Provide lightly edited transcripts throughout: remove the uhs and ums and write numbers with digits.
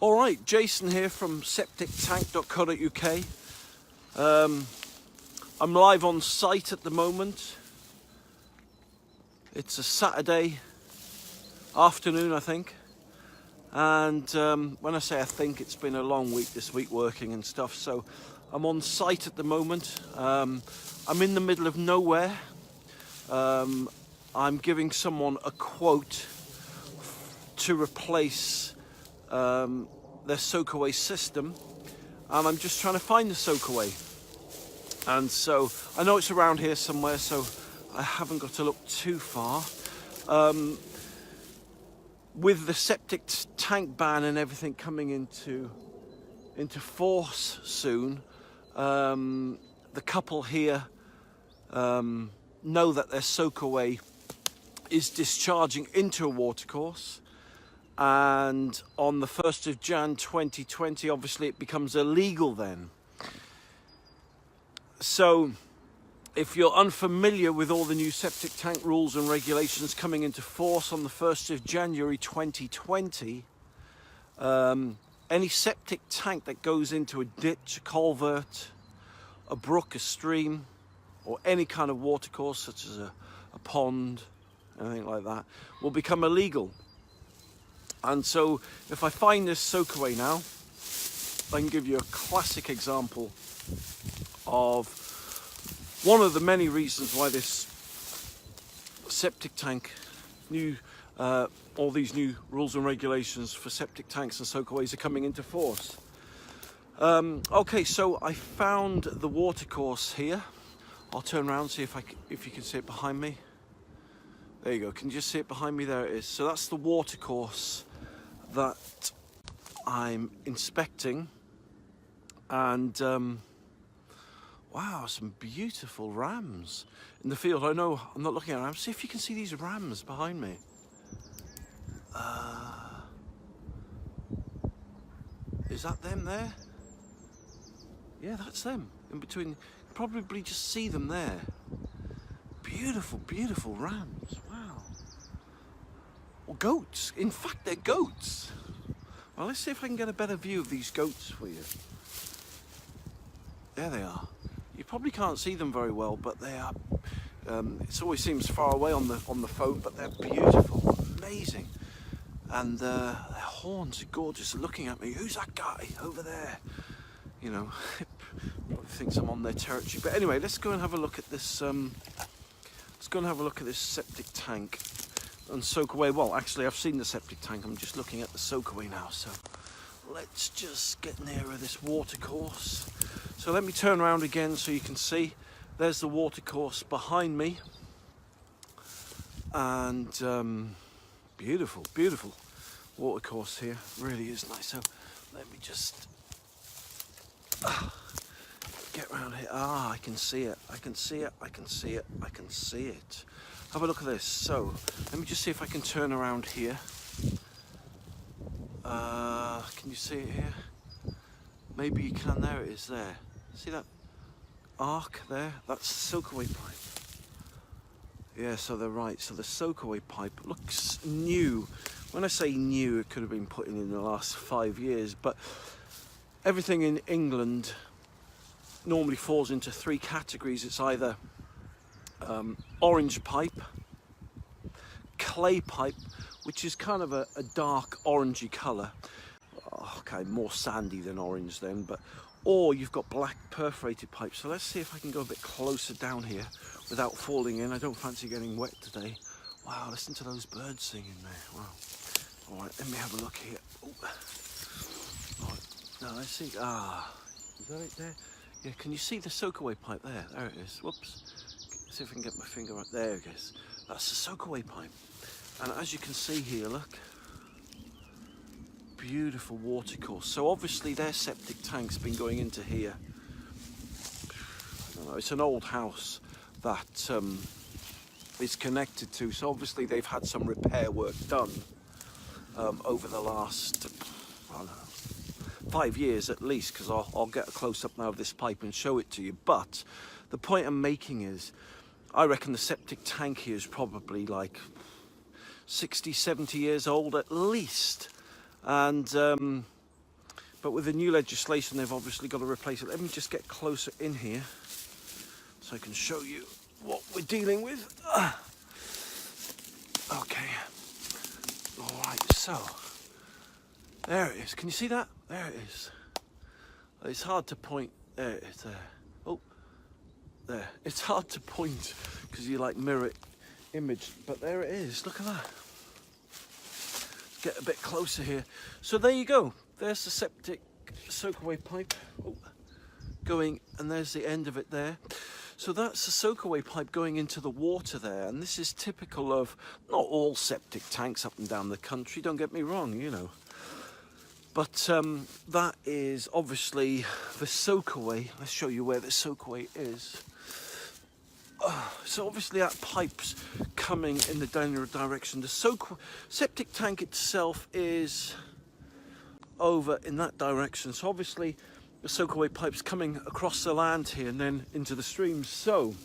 All right, Jason here from septictank.co.uk. I'm live on site at the moment. It's a Saturday afternoon, I think. And when I say I think, it's been a long week this week working and stuff. So I'm on site at the moment. I'm in the middle of nowhere. I'm giving someone a quote to replace their Soakaway system, and I'm just trying to find the Soakaway. And so I know it's around here somewhere, so I haven't got to look too far. With the septic tank ban and everything coming into force soon, the couple here know that their Soakaway is discharging into a watercourse, and on the 1st of Jan 2020 obviously it becomes illegal then. So if you're unfamiliar with all the new septic tank rules and regulations coming into force on the 1st of January 2020, any septic tank that goes into a ditch, a culvert, a brook, a stream, or any kind of watercourse such as a pond, anything like that, will become illegal. And so if I find this Soakaway now, I can give you a classic example of one of the many reasons why this septic tank, all these new rules and regulations for septic tanks and Soakaways are coming into force. Okay, so I found the watercourse here. I'll turn around and see if you can see it behind me. There you go. Can you just see it behind me? There it is. So that's the watercourse that I'm inspecting, and wow, some beautiful rams in the field. I know I'm not looking at rams. See if you can see these rams behind me. Is that them there? Yeah, that's them in between. You probably just see them there. Beautiful, beautiful rams. Wow. Or goats. In fact, they're goats. Well, let's see if I can get a better view of these goats for you. There they are. You probably can't see them very well, but they are. It always seems far away on the phone, but they're beautiful, amazing, and their horns are gorgeous. Looking at me, who's that guy over there? You know, probably thinks I'm on their territory. But anyway, let's go and have a look at this. Let's go and have a look at this septic tank and Soakaway. Well, actually, I've seen the septic tank. I'm just looking at the Soakaway now. So let's just get nearer this watercourse. So let me turn around again so you can see. There's the watercourse behind me. And beautiful, beautiful watercourse here. Really is nice. So let me just get around here. I can see it. I can see it. I can see it. I can see it. Have a look at this. So let me just see if I can turn around here. Can you see it here? Maybe you can. There it is there. See that arc there? That's the Soakaway pipe. Yeah, so they're right. So the Soakaway pipe looks new. When I say new, it could have been put in the last 5 years, but everything in England normally falls into 3 categories. It's either orange pipe, clay pipe, which is kind of a dark orangey colour. Okay, more sandy than orange then, or you've got black perforated pipe. So let's see if I can go a bit closer down here without falling in. I don't fancy getting wet today. Wow, listen to those birds singing there. Wow. All right, let me have a look here. Oh, no, let's see. Is that it there? Yeah, can you see the Soakaway pipe there? There it is. Whoops. Let's see if I can get my finger right there. I guess that's the Soakaway pipe. And as you can see here, look. Beautiful watercourse. So obviously their septic tank's been going into here. I don't know, it's an old house that is connected to, so obviously they've had some repair work done over the last, I don't know, 5 years at least, because I'll get a close-up now of this pipe and show it to you. But the point I'm making is, I reckon the septic tank here is probably like 60, 70 years old at least. And But with the new legislation, they've obviously got to replace it. Let me just get closer in here so I can show you what we're dealing with. Okay. All right, so there it is. Can you see that? There it is. It's hard to point. There it is. There. Oh, there. It's hard to point because you like mirror image, but there it is. Look at that. Get a bit closer here. So there you go. There's the septic soakaway pipe going, and there's the end of it there. So that's the soakaway pipe going into the water there, and this is typical of not all septic tanks up and down the country, don't get me wrong, you know. But that is obviously the soakaway. Let's show you where the soakaway is. So obviously that pipe's coming in the downward direction. The septic tank itself is over in that direction. So obviously the soakaway pipe's coming across the land here and then into the stream. So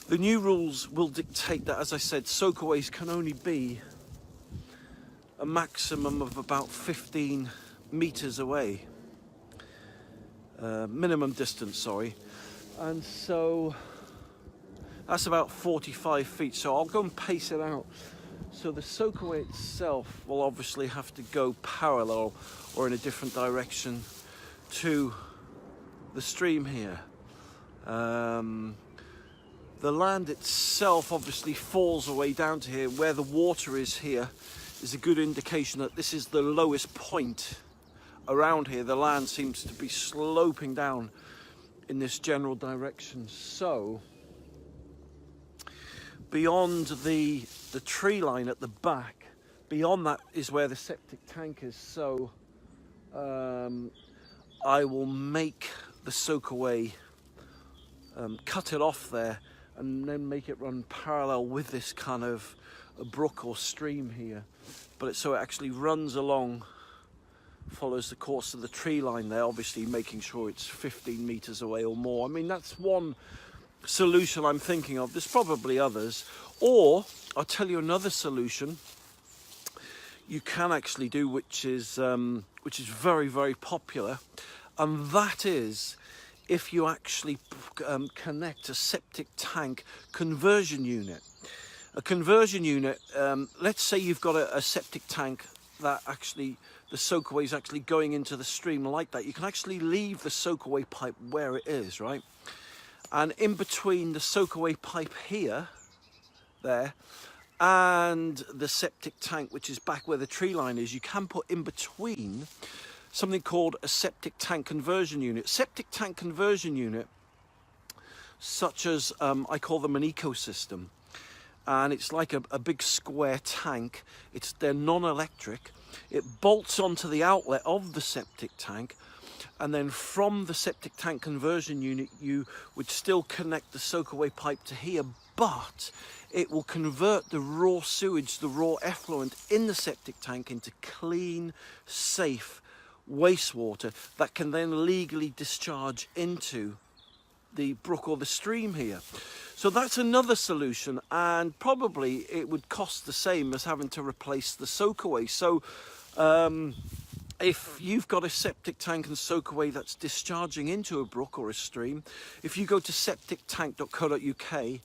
the new rules will dictate that, as I said, soakaways can only be a maximum of about 15 meters away. Minimum distance, sorry. And so that's about 45 feet. So I'll go and pace it out. So the soakaway itself will obviously have to go parallel or in a different direction to the stream here. The land itself obviously falls away down to here. Where the water is here is a good indication that this is the lowest point around here. The land seems to be sloping down in this general direction. So beyond the tree line at the back, beyond that is where the septic tank is. So I will make the soakaway, cut it off there, and then make it run parallel with this kind of a brook or stream here. But so it actually runs along, follows the course of the tree line there, obviously making sure it's 15 meters away or more. I mean, that's one solution I'm thinking of. There's probably others. Or I'll tell you another solution you can actually do, which is very, very popular, and that is if you actually connect a septic tank conversion unit. A conversion unit, let's say you've got a septic tank that actually, the soakaway is actually going into the stream like that. You can actually leave the soakaway pipe where it is, right? And in between the soakaway pipe here, there, and the septic tank, which is back where the tree line is, you can put in between something called a septic tank conversion unit. Septic tank conversion unit, such as I call them an ecosystem, and it's like a big square tank. They're non-electric. It bolts onto the outlet of the septic tank, and then from the septic tank conversion unit you would still connect the soakaway pipe to here, but it will convert the raw sewage, the raw effluent in the septic tank into clean, safe wastewater that can then legally discharge into the brook or the stream here. So that's another solution, and probably it would cost the same as having to replace the soakaway. So if you've got a septic tank and soakaway that's discharging into a brook or a stream, if you go to septictank.co.uk,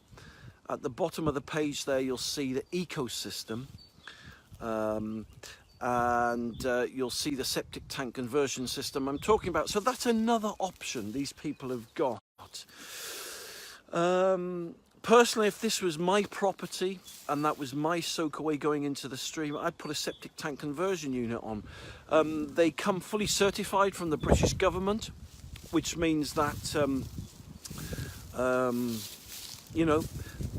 at the bottom of the page there you'll see the ecosystem, and you'll see the septic tank conversion system I'm talking about. So that's another option these people have got. Personally, if this was my property and that was my soakaway going into the stream, I'd put a septic tank conversion unit on. They come fully certified from the British government, which means that you know,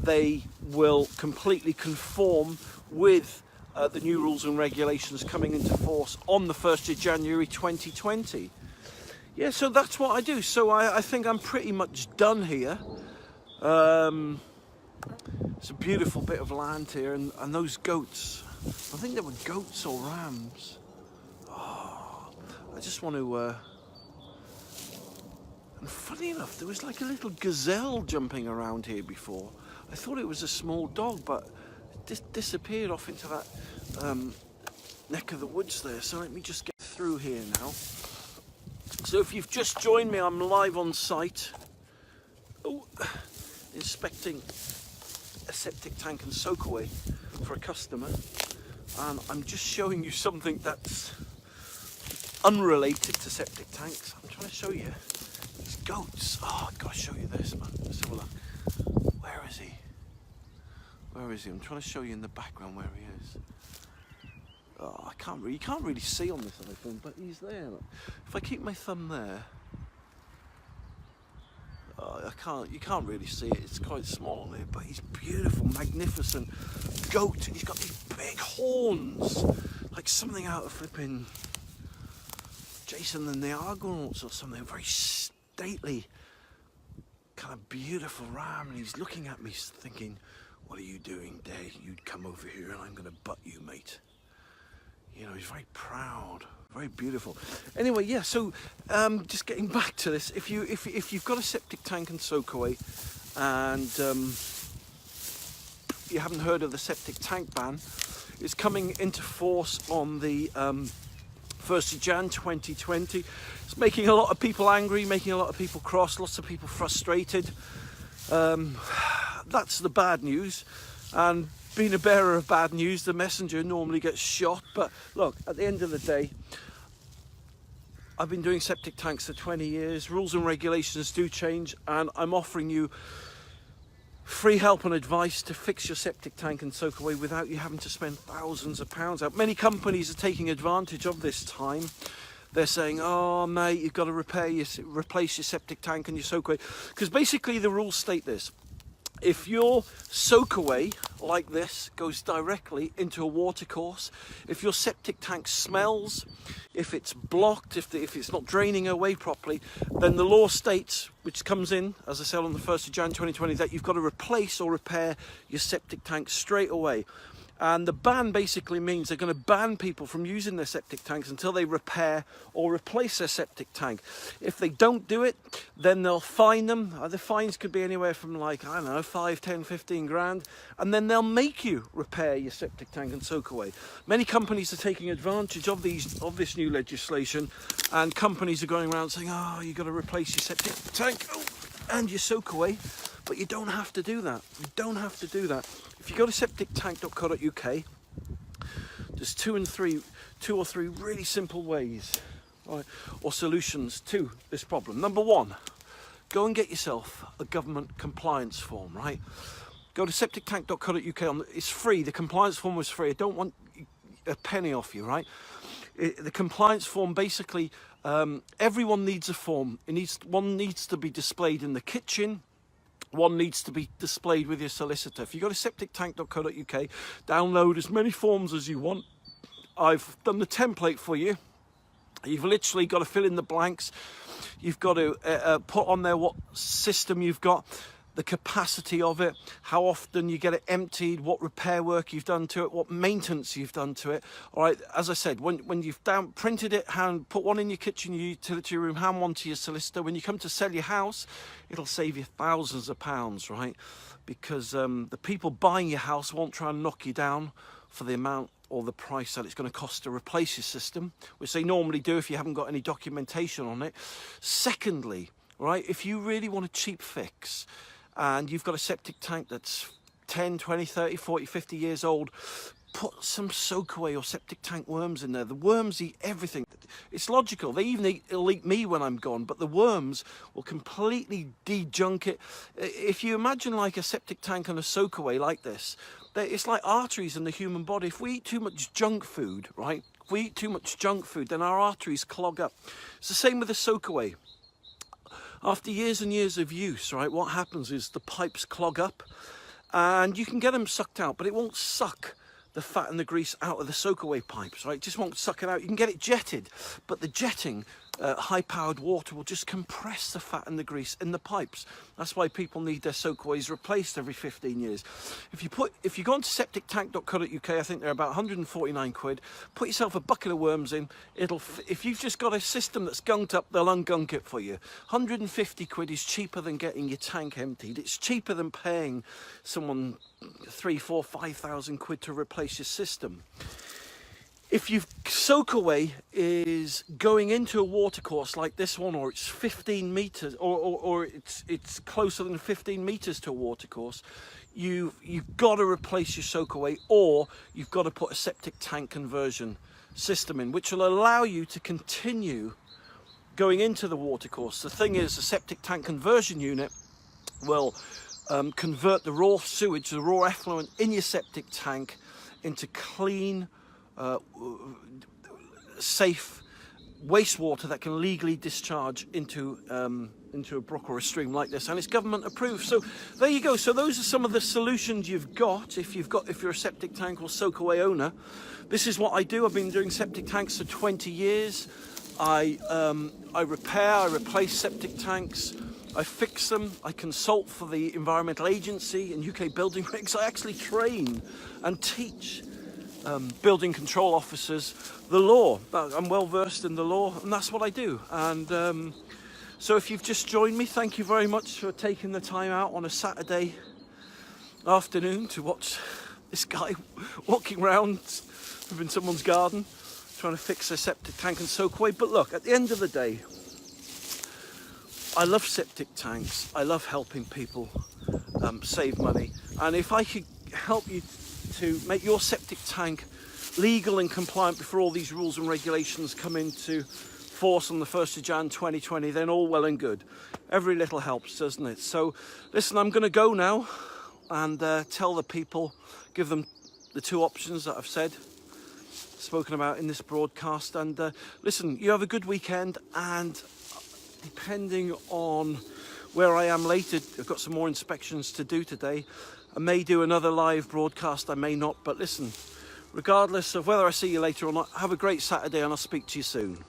they will completely conform with the new rules and regulations coming into force on the 1st of January 2020. Yeah, so that's what I do. So I think I'm pretty much done here. It's a beautiful bit of land here, and those goats, I think they were goats or rams. Oh, I just want to, and funny enough, there was like a little gazelle jumping around here before. I thought it was a small dog, but it disappeared off into that neck of the woods there. So let me just get through here now. So if you've just joined me, I'm live on site, inspecting a septic tank and soakaway for a customer, and I'm just showing you something that's unrelated to septic tanks. I'm trying to show you these goats. Oh, I've got to show you this, man. Let's have a look. Where is he? Where is he? I'm trying to show you in the background where he is. Oh, you can't really see on this iPhone, but he's there. If I keep my thumb there, you can't really see it. It's quite small there, but he's beautiful, magnificent goat. He's got these big horns, like something out of flipping Jason and the Argonauts or something. Very stately, kind of beautiful ram, and he's looking at me thinking, "What are you doing, Dave? You'd come over here and I'm going to butt you, mate." You know, he's very proud, very beautiful. Anyway, yeah, so just getting back to this, if you've got a septic tank and soakaway and you haven't heard of the septic tank ban, it's coming into force on the 1st of Jan 2020. It's making a lot of people angry, making a lot of people cross, lots of people frustrated. That's the bad news. And being a bearer of bad news, the messenger normally gets shot. But look, at the end of the day, I've been doing septic tanks for 20 years. Rules and regulations do change, and I'm offering you free help and advice to fix your septic tank and soakaway without you having to spend thousands of pounds out. Many companies are taking advantage of this time. They're saying, "Oh mate, you've got to replace your septic tank and your soakaway," because basically the rules state this: if your soakaway, like this, goes directly into a watercourse, if your septic tank smells, if it's blocked, if it's not draining away properly, then the law states, which comes in, as I said, on the 1st of Jan 2020, that you've got to replace or repair your septic tank straight away. And the ban basically means they're going to ban people from using their septic tanks until they repair or replace their septic tank. If they don't do it, then they'll fine them. The fines could be anywhere from, like, I don't know, 5, 10, 15 grand. And then they'll make you repair your septic tank and soakaway. Many companies are taking advantage of this new legislation, and companies are going around saying, "Oh, you've got to replace your septic tank and your soakaway." But you don't have to do that. You don't have to do that. If you go to septictank.co.uk, there's two or three really simple ways, right, or solutions to this problem. Number one, go and get yourself a government compliance form, right? Go to septictank.co.uk. It's free. The compliance form was free. I don't want a penny off you, right? The compliance form, basically, everyone needs a form. One needs to be displayed in the kitchen. One needs to be displayed with your solicitor. If you go to septictank.co.uk, download as many forms as you want. I've done the template for you. You've literally got to fill in the blanks. You've got to put on there what system you've got, the capacity of it, how often you get it emptied, what repair work you've done to it, what maintenance you've done to it. All right, as I said, when you've printed it, put one in your kitchen, your utility room, hand one to your solicitor. When you come to sell your house, it'll save you thousands of pounds, right? Because the people buying your house won't try and knock you down for the amount or the price that it's going to cost to replace your system, which they normally do if you haven't got any documentation on it. Secondly, right, if you really want a cheap fix, and you've got a septic tank that's 10, 20, 30, 40, 50 years old, put some soakaway or septic tank worms in there. The worms eat everything. It's logical. It'll eat me when I'm gone, but the worms will completely de-junk it. If you imagine like a septic tank and a soakaway like this, it's like arteries in the human body. If we eat too much junk food, right? If we eat too much junk food, then our arteries clog up. It's the same with the soakaway. After years and years of use, right, what happens is the pipes clog up and you can get them sucked out, but it won't suck the fat and the grease out of the soakaway pipes, right? It just won't suck it out. You can get it jetted, but the jetting, high-powered water will just compress the fat and the grease in the pipes. That's why people need their soakaways replaced every 15 years. If you go onto septictank.co.uk, I think they're about 149 quid. Put yourself a bucket of worms in. If you've just got a system that's gunked up, they'll ungunk it for you. 150 quid is cheaper than getting your tank emptied. It's cheaper than paying someone 3, 4, 5,000 quid to replace your system. If you've Soakaway is going into a watercourse like this one, or it's 15 meters, or it's closer than 15 meters to a watercourse, you've got to replace your Soakaway, or you've got to put a septic tank conversion system in, which will allow you to continue going into the watercourse. The thing is, the septic tank conversion unit will convert the raw sewage, the raw effluent in your septic tank, into clean, safe wastewater that can legally discharge into a brook or a stream like this, and it's government approved. So there you go. So those are some of the solutions you've got if you're a septic tank or Soakaway owner. This is what I do. I've been doing septic tanks for 20 years. I repair, I replace septic tanks, I fix them, I consult for the Environmental Agency and UK building regs. I actually train and teach building control officers the law. I'm well versed in the law, and that's what I do. And so if you've just joined me, thank you very much for taking the time out on a Saturday afternoon to watch this guy walking around in someone's garden trying to fix a septic tank and Soakaway. But look, at the end of the day, I love septic tanks. I love helping people save money, and if I could help you to make your septic tank legal and compliant before all these rules and regulations come into force on the 1st of Jan 2020, then all well and good. Every little helps, doesn't it? So listen, I'm going to go now and tell the people, give them the two options that I've spoken about in this broadcast. And listen, you have a good weekend, and depending on where I am later, I've got some more inspections to do today. I may do another live broadcast, I may not, but listen, regardless of whether I see you later or not, have a great Saturday, and I'll speak to you soon.